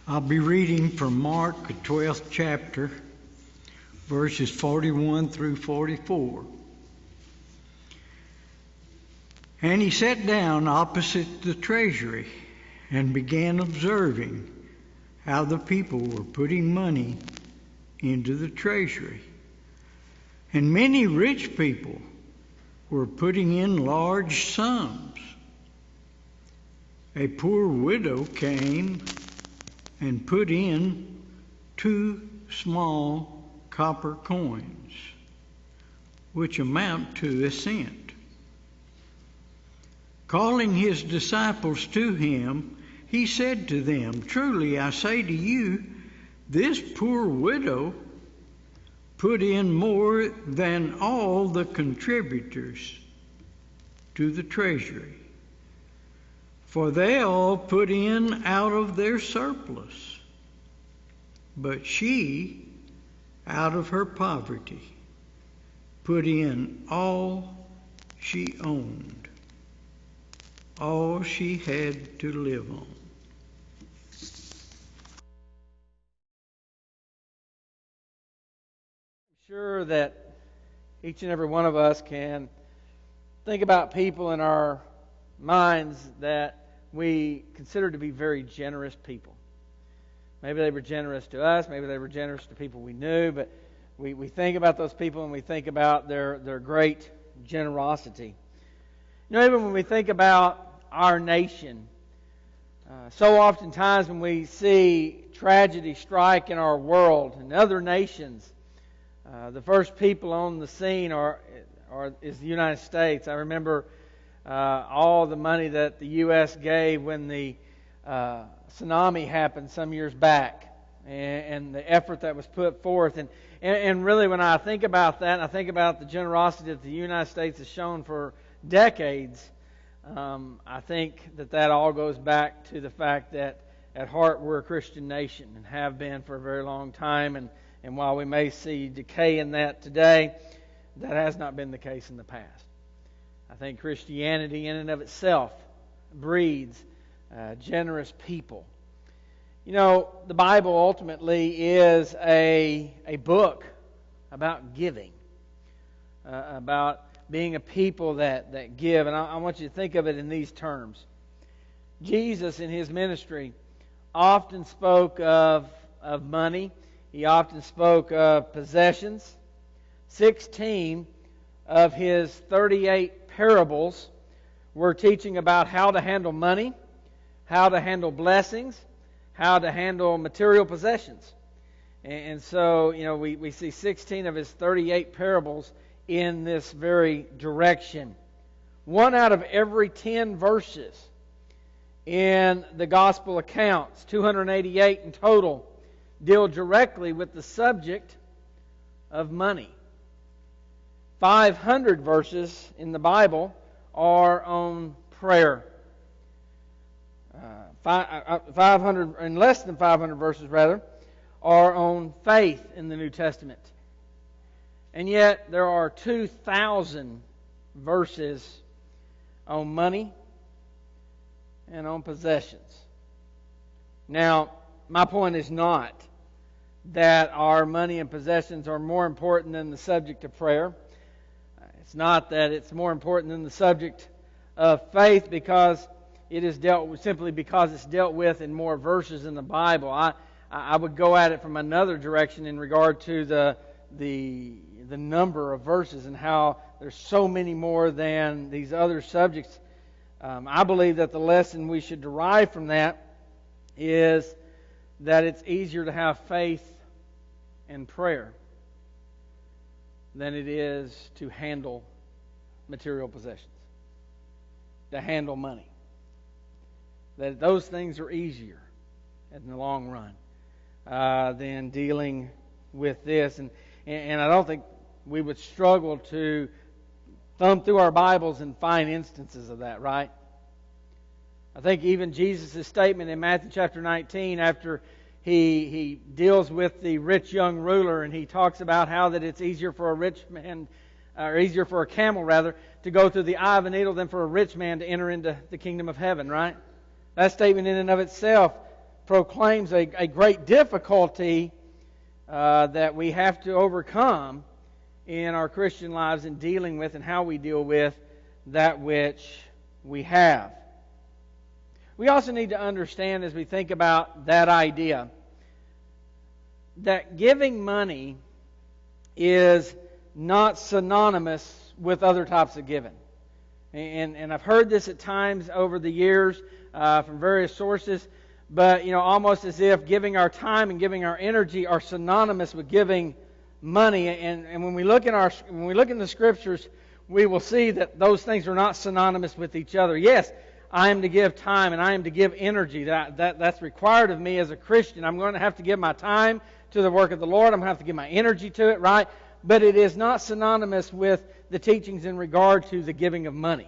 I'll be reading from Mark, the 12th chapter, verses 41 through 44. And he sat down opposite the treasury and began observing how the people were putting money into the treasury. And many rich people were putting in large sums. A poor widow came and put in 2 small copper coins, which amount to a cent. Calling his disciples to him, he said to them, "Truly I say to you, this poor widow put in more than all the contributors to the treasury. For they all put in out of their surplus, but she, out of her poverty, put in all she owned, all she had to live on." I'm sure that each and every one of us can think about people in our minds that we consider to be very generous people. Maybe they were generous to us, maybe they were generous to people we knew, but we think about those people and we think about their great generosity. You know, even when we think about our nation, so oftentimes when we see tragedy strike in our world and other nations, the first people on the scene is the United States. I remember all the money that the U.S. gave when the tsunami happened some years back, and the effort that was put forth. And really, when I think about that, and I think about the generosity that the United States has shown for decades, I think that all goes back to the fact that at heart we're a Christian nation and have been for a very long time. And while we may see decay in that today, that has not been the case in the past. I think Christianity in and of itself breeds generous people. You know, the Bible ultimately is a book about giving, about being a people that give. And I want you to think of it in these terms. Jesus in His ministry often spoke of money. He often spoke of possessions. 16 of His 38 parables were teaching about how to handle money, how to handle blessings, how to handle material possessions. And so, you know, we see 16 of His 38 parables in this very direction. 1 out of every 10 verses in the gospel accounts, 288 in total, deal directly with the subject of money. 500 verses in the Bible are on prayer. 500 and less than 500 verses rather are on faith in the New Testament. And yet there are 2,000 verses on money and on possessions. Now, my point is not that our money and possessions are more important than the subject of prayer. It's not that it's more important than the subject of faith because it is dealt with, simply because it's dealt with in more verses in the Bible. I would go at it from another direction in regard to the number of verses and how there's so many more than these other subjects. I believe that the lesson we should derive from that is that it's easier to have faith and prayer than it is to handle material possessions, to handle money. That those things are easier in the long run than dealing with this. And I don't think we would struggle to thumb through our Bibles and find instances of that, right? I think even Jesus' statement in Matthew chapter 19, after he deals with the rich young ruler, and he talks about how that it's easier for a rich man, or easier for a camel rather, to go through the eye of a needle than for a rich man to enter into the kingdom of heaven, right? That statement in and of itself proclaims a great difficulty that we have to overcome in our Christian lives in dealing with and how we deal with that which we have. We also need to understand, as we think about that idea, that giving money is not synonymous with other types of giving. And I've heard this at times over the years from various sources, but almost as if giving our time and giving our energy are synonymous with giving money. And when we look in the Scriptures, we will see that those things are not synonymous with each other. Yes, I am to give time and I am to give energy. That's required of me as a Christian. I'm going to have to give my time to the work of the Lord. I'm going to have to give my energy to it, right? But it is not synonymous with the teachings in regard to the giving of money.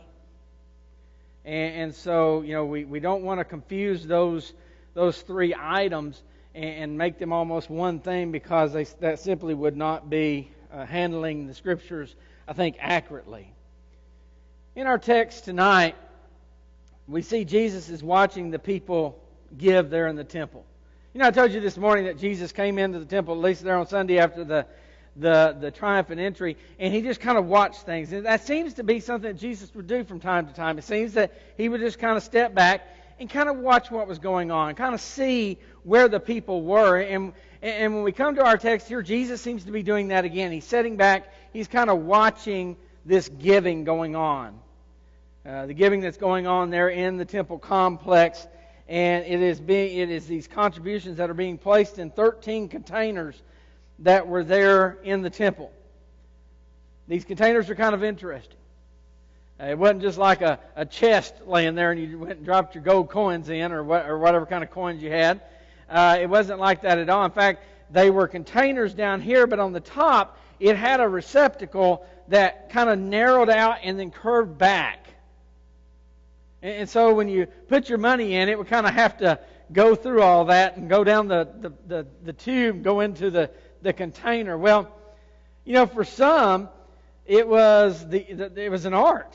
And so, we don't want to confuse those three items and make them almost one thing, because that simply would not be handling the Scriptures, I think, accurately. In our text tonight, we see Jesus is watching the people give there in the temple. I told you this morning that Jesus came into the temple, at least there on Sunday after the triumphant entry, and he just kind of watched things. And that seems to be something that Jesus would do from time to time. It seems that he would just kind of step back and kind of watch what was going on, kind of see where the people were. And when we come to our text here, Jesus seems to be doing that again. He's sitting back, he's kind of watching this giving going on. The giving that's going on there in the temple complex. And it is these contributions that are being placed in 13 containers that were there in the temple. These containers are kind of interesting. It wasn't just like a chest laying there and you went and dropped your gold coins in or whatever kind of coins you had. It wasn't like that at all. In fact, they were containers down here, but on the top it had a receptacle that kind of narrowed out and then curved back. And so when you put your money in, it would kind of have to go through all that and go down the tube, go into the container. Well, for some, it was an art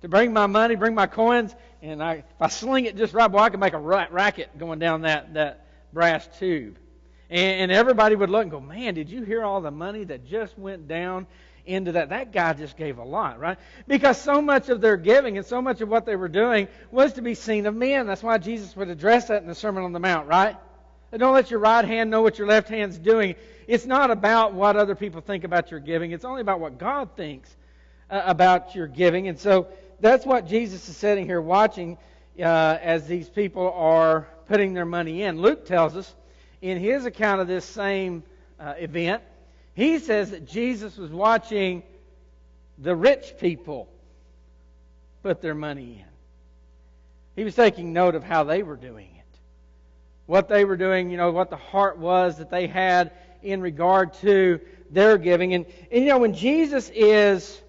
to bring my money, bring my coins, and if I sling it just right, boy, I can make a racket going down that brass tube. And everybody would look and go, man, did you hear all the money that just went down into that? That guy just gave a lot, right? Because so much of their giving and so much of what they were doing was to be seen of men. That's why Jesus would address that in the Sermon on the Mount, right? Don't let your right hand know what your left hand's doing. It's not about what other people think about your giving. It's only about what God thinks about your giving. And so that's what Jesus is sitting here watching as these people are putting their money in. Luke tells us in his account of this same event, he says that Jesus was watching the rich people put their money in. He was taking note of how they were doing it. What they were doing, what the heart was that they had in regard to their giving. And when Jesus is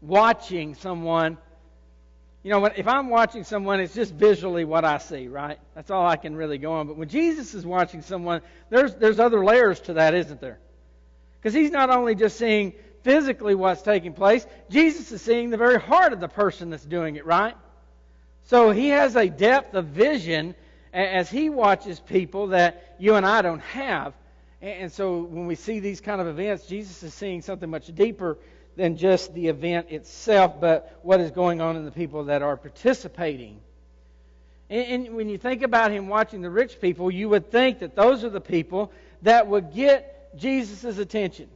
watching someone, if I'm watching someone, it's just visually what I see, right? That's all I can really go on. But when Jesus is watching someone, there's other layers to that, isn't there? Because he's not only just seeing physically what's taking place, Jesus is seeing the very heart of the person that's doing it, right? So he has a depth of vision as he watches people that you and I don't have. And so when we see these kind of events, Jesus is seeing something much deeper than just the event itself, but what is going on in the people that are participating. And when you think about him watching the rich people, you would think that those are the people that would get Jesus' attention,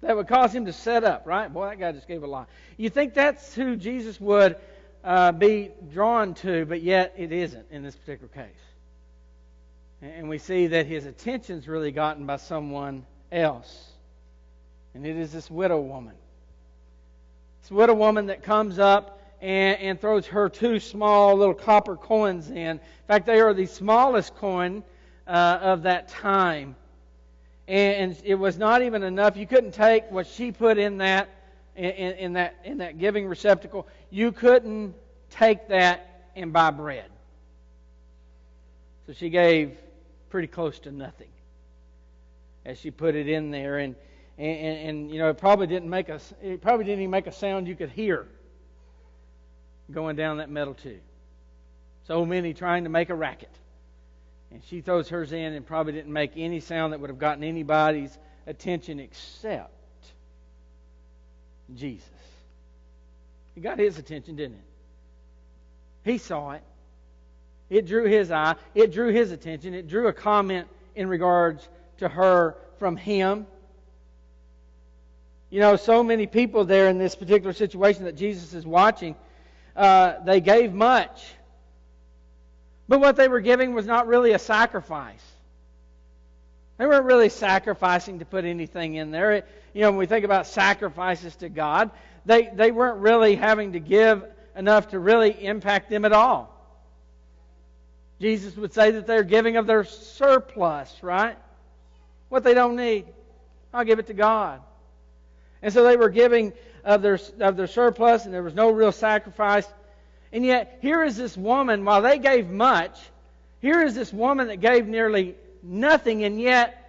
that would cause him to set up, right? Boy, that guy just gave a lot. You think that's who Jesus would be drawn to, but yet it isn't in this particular case. And we see that his attention's really gotten by someone else. And it is this widow woman. This widow woman that comes up and throws her 2 small little copper coins in. In fact, they are the smallest coin of that time. And it was not even enough. You couldn't take what she put in that giving receptacle. You couldn't take that and buy bread. So she gave pretty close to nothing as she put it in there, and it probably didn't even make a sound you could hear going down that metal tube. So many trying to make a racket. And she throws hers in and probably didn't make any sound that would have gotten anybody's attention except Jesus. It got his attention, didn't it? He saw it. It drew his eye. It drew his attention. It drew a comment in regards to her from him. You know, so many people there in this particular situation that Jesus is watching, they gave much. But what they were giving was not really a sacrifice. They weren't really sacrificing to put anything in there. You know, when we think about sacrifices to God, they weren't really having to give enough to really impact them at all. Jesus would say that they're giving of their surplus, right? What they don't need, I'll give it to God. And so they were giving of their surplus, and there was no real sacrifice. And yet, here is this woman, while they gave much, here is this woman that gave nearly nothing, and yet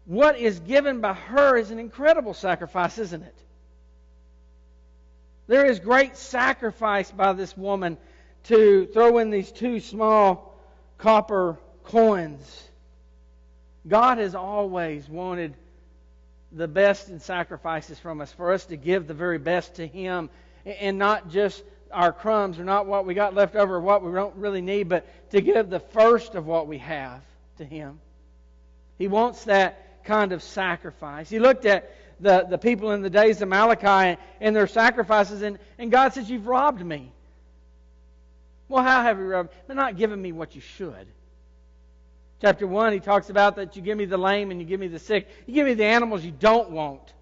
what is given by her is an incredible sacrifice, isn't it? There is great sacrifice by this woman to throw in these 2 small copper coins. God has always wanted the best in sacrifices from us, for us to give the very best to Him, and not just our crumbs, or not what we got left over, or what we don't really need, but to give the first of what we have to Him. He wants that kind of sacrifice. He looked at the people in the days of Malachi and their sacrifices, and God says, "You've robbed me." Well, how have you robbed me? They're not giving me what you should. Chapter 1, he talks about that you give me the lame and you give me the sick. You give me the animals you don't want.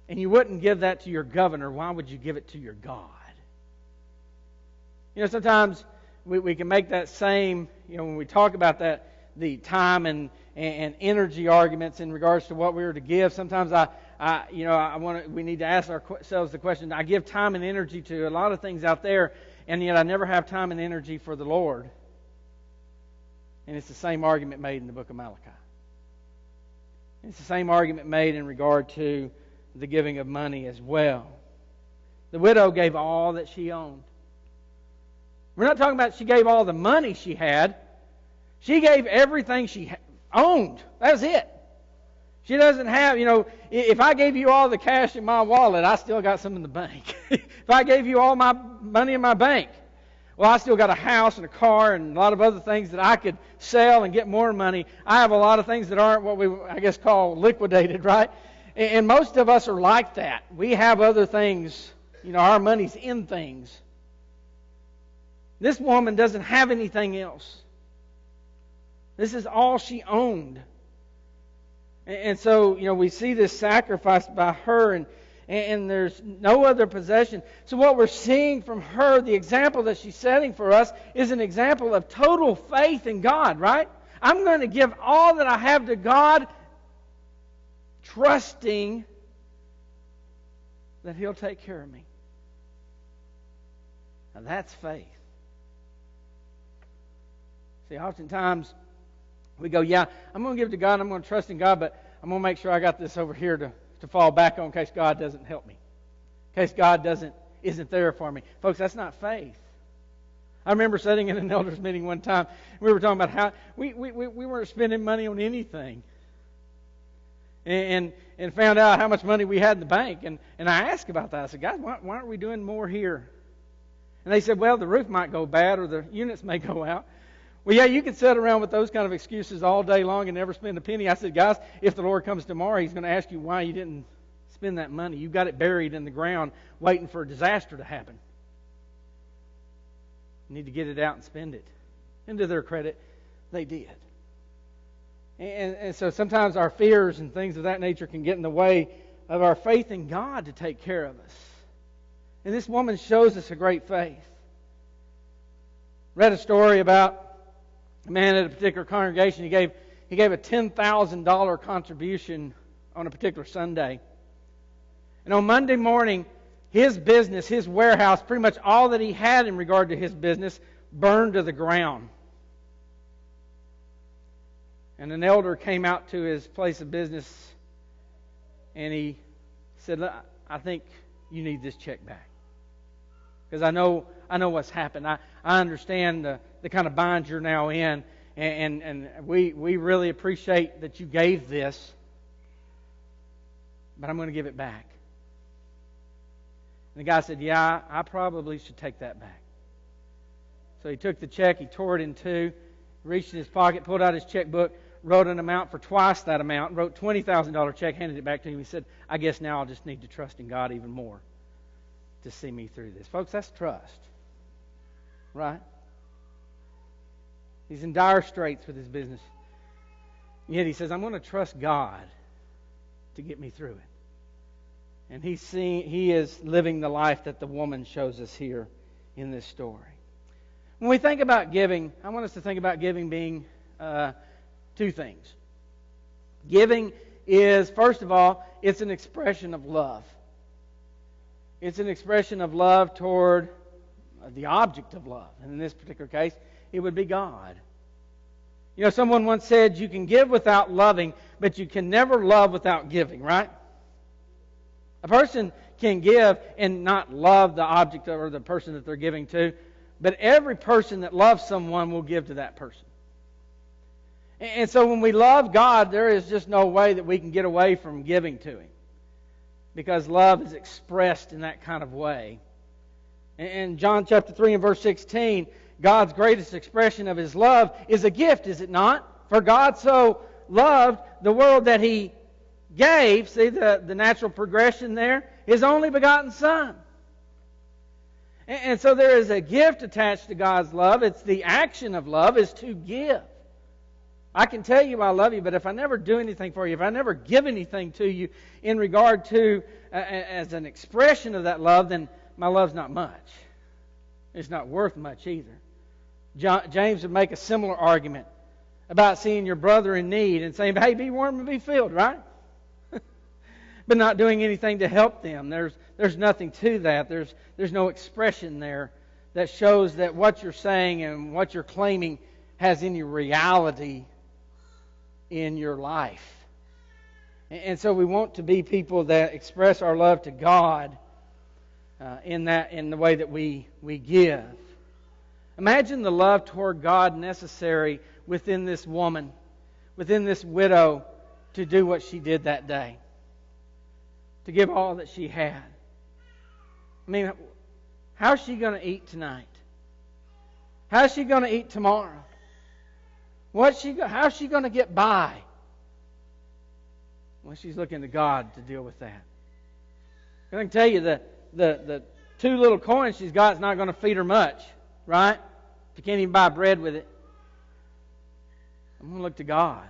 And you wouldn't give that to your governor. Why would you give it to your God? You know, sometimes we can make that same, you know, when we talk about that, the time and energy arguments in regards to what we were to give. Sometimes we need to ask ourselves the question, I give time and energy to a lot of things out there, and yet I never have time and energy for the Lord. And it's the same argument made in the book of Malachi. It's the same argument made in regard to the giving of money as well. The widow gave all that she owned. We're not talking about she gave all the money she had. She gave everything she owned. That was it. She doesn't have, you know, if I gave you all the cash in my wallet, I still got some in the bank. If I gave you all my money in my bank, well, I still got a house and a car and a lot of other things that I could sell and get more money. I have a lot of things that aren't what we, I guess, call liquidated, right? And most of us are like that. We have other things, you know, our money's in things. This woman doesn't have anything else. This is all she owned. And so, you know, we see this sacrifice by her, and there's no other possession. So what we're seeing from her, the example that she's setting for us, is an example of total faith in God, right? I'm going to give all that I have to God, trusting that He'll take care of me. Now that's faith. See, oftentimes we go, yeah, I'm going to give it to God, I'm going to trust in God, but I'm going to make sure I got this over here to fall back on in case God doesn't help me, in case God isn't there for me. Folks, that's not faith. I remember sitting in an elders meeting one time. We were talking about how we weren't spending money on anything, and found out how much money we had in the bank. And I asked about that. I said, guys, why aren't we doing more here? And they said, well, the roof might go bad or the units may go out. Well, yeah, you can sit around with those kind of excuses all day long and never spend a penny. I said, guys, if the Lord comes tomorrow, He's going to ask you why you didn't spend that money. You've got it buried in the ground waiting for a disaster to happen. You need to get it out and spend it. And to their credit, they did. And so sometimes our fears and things of that nature can get in the way of our faith in God to take care of us. And this woman shows us a great faith. Read a story about a man at a particular congregation. He gave a $10,000 contribution on a particular Sunday. And on Monday morning, his business, his warehouse, pretty much all that he had in regard to his business, burned to the ground. And an elder came out to his place of business and he said, I think you need this check back. because I know what's happened. I understand the kind of bind you're now in, and we really appreciate that you gave this, but I'm going to give it back. And the guy said, yeah, I probably should take that back. So he took the check, he tore it in two, reached in his pocket, pulled out his checkbook, wrote an amount for twice that amount, wrote $20,000 check, handed it back to him. He said, I guess now I'll just need to trust in God even more to see me through this. Folks, that's trust. Right? He's in dire straits with his business. Yet he says, I'm going to trust God to get me through it. And he is living the life that the woman shows us here in this story. When we think about giving, I want us to think about giving being two things. Giving is, first of all, it's an expression of love. It's an expression of love toward the object of love. And in this particular case, it would be God. You know, someone once said, you can give without loving, but you can never love without giving, right? A person can give and not love the object or the person that they're giving to, but every person that loves someone will give to that person. And so when we love God, there is just no way that we can get away from giving to Him, because love is expressed in that kind of way. In John chapter 3 and verse 16, God's greatest expression of His love is a gift, is it not? For God so loved the world that He gave, see the natural progression there, His only begotten Son. And so there is a gift attached to God's love. It's the action of love is to give. I can tell you I love you, but if I never do anything for you, if I never give anything to you in regard to as an expression of that love, then my love's not much. It's not worth much either. James would make a similar argument about seeing your brother in need and saying, hey, be warm and be filled, right? But not doing anything to help them. There's nothing to that. There's no expression there that shows that what you're saying and what you're claiming has any reality in your life. And so we want to be people that express our love to God in the way that we give. Imagine the love toward God necessary within this woman, within this widow, to do what she did that day. To give all that she had. I mean, how's she going to eat tonight? How's she going to eat tomorrow? How's she going to get by? Well, she's looking to God to deal with that. I can tell you the two little coins she's got is not going to feed her much, right? She can't even buy bread with it. I'm going to look to God.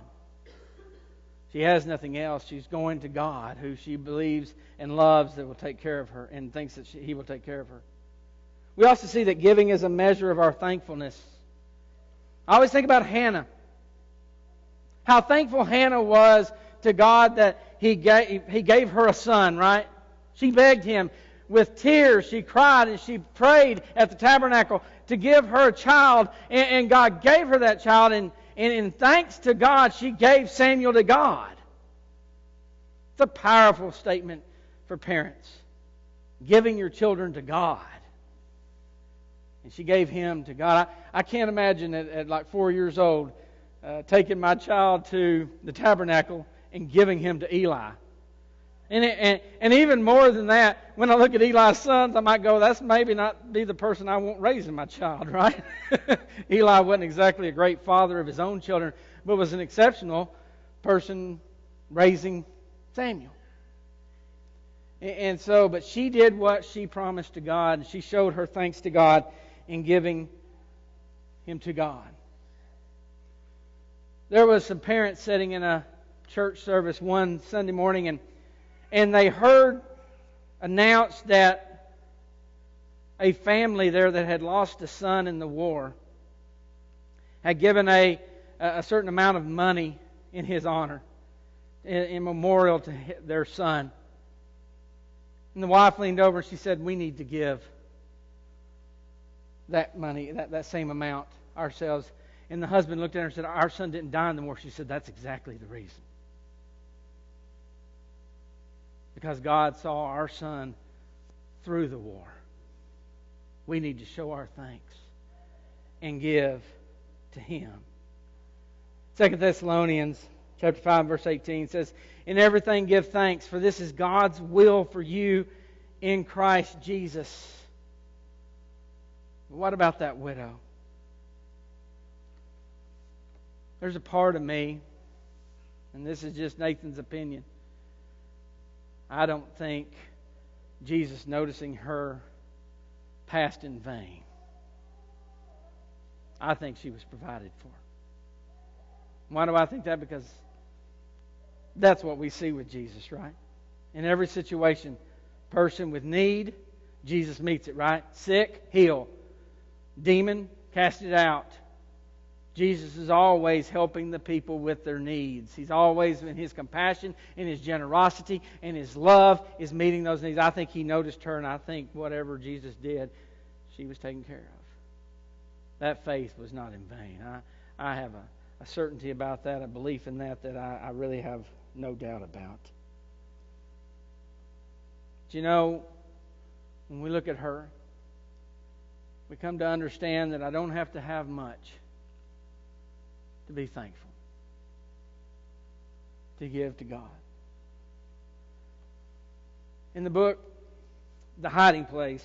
She has nothing else. She's going to God, who she believes and loves, that will take care of her and thinks that He will take care of her. We also see that giving is a measure of our thankfulness. I always think about Hannah. How thankful Hannah was to God that He gave her a son, right? She begged Him with tears. She cried and she prayed at the tabernacle to give her a child. And God gave her that child. And in thanks to God, she gave Samuel to God. It's a powerful statement for parents. Giving your children to God. And she gave him to God. I can't imagine at like 4 years old taking my child to the tabernacle and giving him to Eli. And even more than that, when I look at Eli's sons, I might go, that's maybe not be the person I want raising my child, right? Eli wasn't exactly a great father of his own children, but was an exceptional person raising Samuel. And so, but she did what she promised to God, and she showed her thanks to God in giving him to God. There was some parents sitting in a church service one Sunday morning, and they heard announced that a family there that had lost a son in the war had given a certain amount of money in his honor, in memorial to their son. And the wife leaned over and she said, we need to give that money, that same amount ourselves. And the husband looked at her and said, our son didn't die in the war. She said, that's exactly the reason. Because God saw our son through the war. we need to show our thanks and give to Him. 2 Thessalonians chapter 5, verse 18 says, "In everything give thanks, for this is God's will for you in Christ Jesus." What about that widow? There's a part of me, and this is just Nathan's opinion, I don't think Jesus noticing her passed in vain. I think she was provided for. Why do I think that? Because that's what we see with Jesus, right? In every situation, person with need, Jesus meets it, right? Sick, heal. Demon, cast it out. Jesus is always helping the people with their needs. He's always, in His compassion, in His generosity, and His love, is meeting those needs. I think He noticed her, and I think whatever Jesus did, she was taken care of. That faith was not in vain. I have a certainty about that, a belief in that I really have no doubt about. But you know, when we look at her, we come to understand that I don't have to have much to be thankful, to give to God. In the book, The Hiding Place,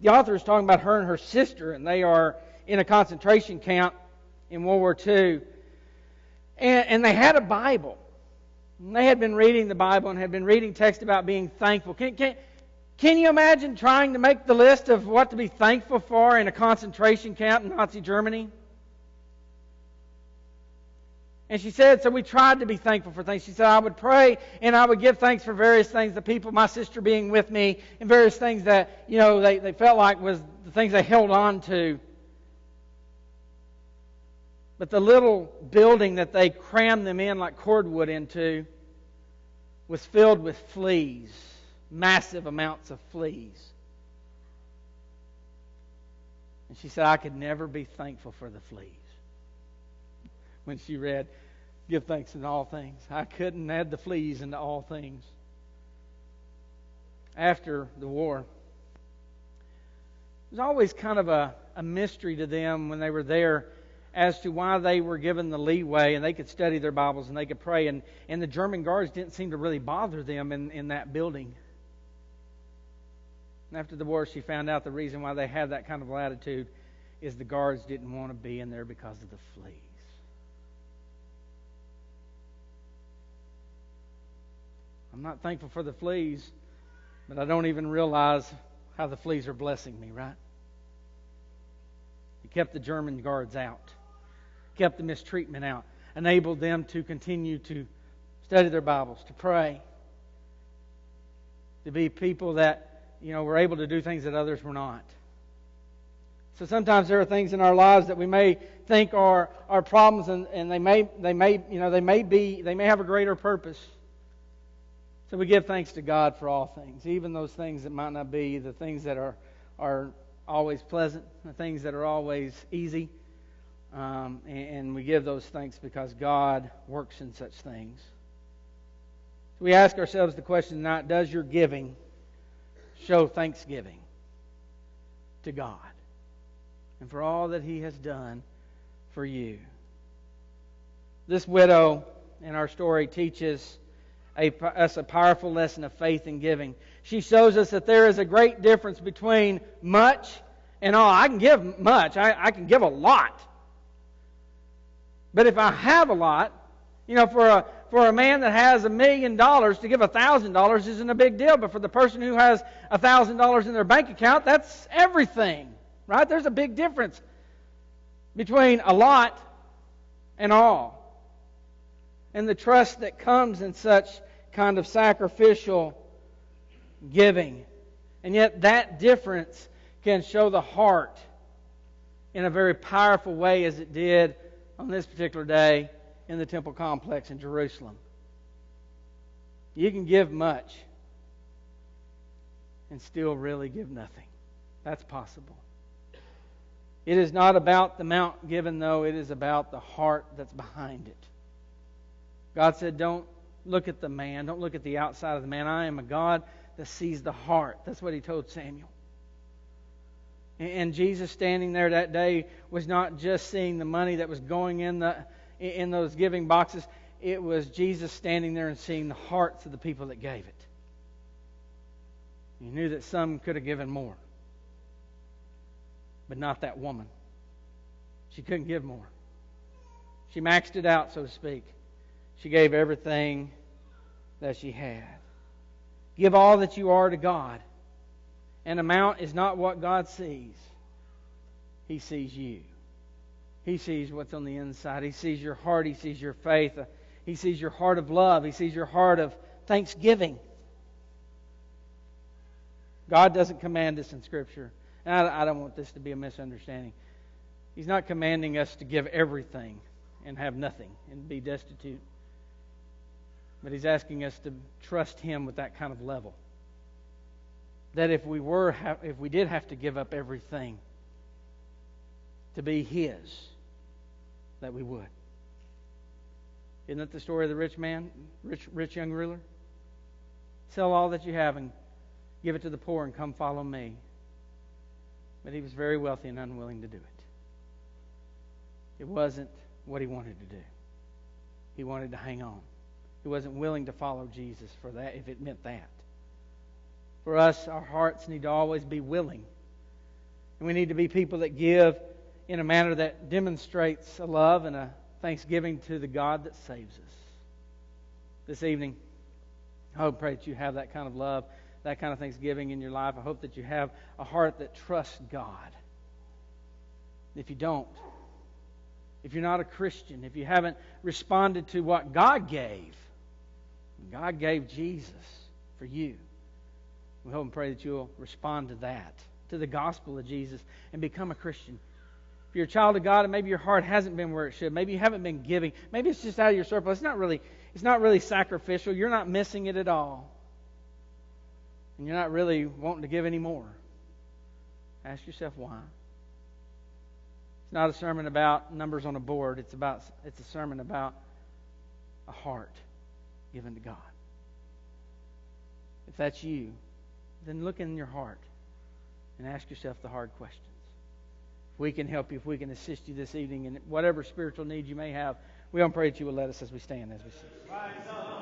the author is talking about her and her sister, and they are in a concentration camp in World War II. And they had a Bible. And they had been reading the Bible and had been reading text about being thankful. Can you imagine trying to make the list of what to be thankful for in a concentration camp in Nazi Germany? And she said, so we tried to be thankful for things. She said, I would pray and I would give thanks for various things, the people, my sister being with me, and various things that, you know, they felt like was the things they held on to. But the little building that they crammed them in like cordwood into was filled with fleas, massive amounts of fleas. And she said, I could never be thankful for the fleas. When she read, give thanks in all things. I couldn't add the fleas into all things. After the war, it was always kind of a mystery to them when they were there as to why they were given the leeway and they could study their Bibles and they could pray. And the German guards didn't seem to really bother them in that building. And after the war, she found out the reason why they had that kind of latitude is the guards didn't want to be in there because of the fleas. I'm not thankful for the fleas, but I don't even realize how the fleas are blessing me, right? He kept the German guards out, kept the mistreatment out, enabled them to continue to study their Bibles, to pray, to be people that, you know, were able to do things that others were not. So sometimes there are things in our lives that we may think are problems, and they may have a greater purpose. So we give thanks to God for all things, even those things that might not be the things that are always pleasant, the things that are always easy. And we give those thanks because God works in such things. So we ask ourselves the question tonight, does your giving show thanksgiving to God and for all that He has done for you? This widow in our story teaches us a powerful lesson of faith in giving. She shows us that there is a great difference between much and all. I can give much. I can give a lot. But if I have a lot, you know, for a man that has $1 million to give $1,000 isn't a big deal. But for the person who has $1,000 in their bank account, that's everything, right? There's a big difference between a lot and all. And the trust that comes in such kind of sacrificial giving. And yet that difference can show the heart in a very powerful way, as it did on this particular day in the temple complex in Jerusalem. You can give much and still really give nothing. That's possible. It is not about the amount given, though. It is about the heart that's behind it. God said, don't look at the man. Don't look at the outside of the man. I am a God that sees the heart. That's what He told Samuel. And Jesus standing there that day was not just seeing the money that was going in those giving boxes. It was Jesus standing there and seeing the hearts of the people that gave it. He knew that some could have given more, but not that woman. She couldn't give more. She maxed it out, so to speak. She gave everything that she had. Give all that you are to God. An amount is not what God sees. He sees you. He sees what's on the inside. He sees your heart. He sees your faith. He sees your heart of love. He sees your heart of thanksgiving. God doesn't command this in Scripture. And I don't want this to be a misunderstanding. He's not commanding us to give everything and have nothing and be destitute. But He's asking us to trust Him with that kind of level. That if we did have to give up everything to be His, that we would. Isn't that the story of the rich man, rich young ruler? Sell all that you have and give it to the poor and come follow me. But he was very wealthy and unwilling to do it. It wasn't what he wanted to do. He wanted to hang on. He wasn't willing to follow Jesus for that, if it meant that. For us, our hearts need to always be willing. And we need to be people that give in a manner that demonstrates a love and a thanksgiving to the God that saves us. This evening, I hope and pray that you have that kind of love, that kind of thanksgiving in your life. I hope that you have a heart that trusts God. If you don't, if you're not a Christian, if you haven't responded to what God gave Jesus for you. We hope and pray that you'll respond to that, to the gospel of Jesus, and become a Christian. If you're a child of God and maybe your heart hasn't been where it should, maybe you haven't been giving, maybe it's just out of your surplus, it's not really sacrificial, you're not missing it at all, and you're not really wanting to give any more. Ask yourself why. It's not a sermon about numbers on a board. It's a sermon about a heart given to God. If that's you, then look in your heart and ask yourself the hard questions. If we can help you, if we can assist you this evening in whatever spiritual need you may have, we pray that you will let us as we stand, as we sing.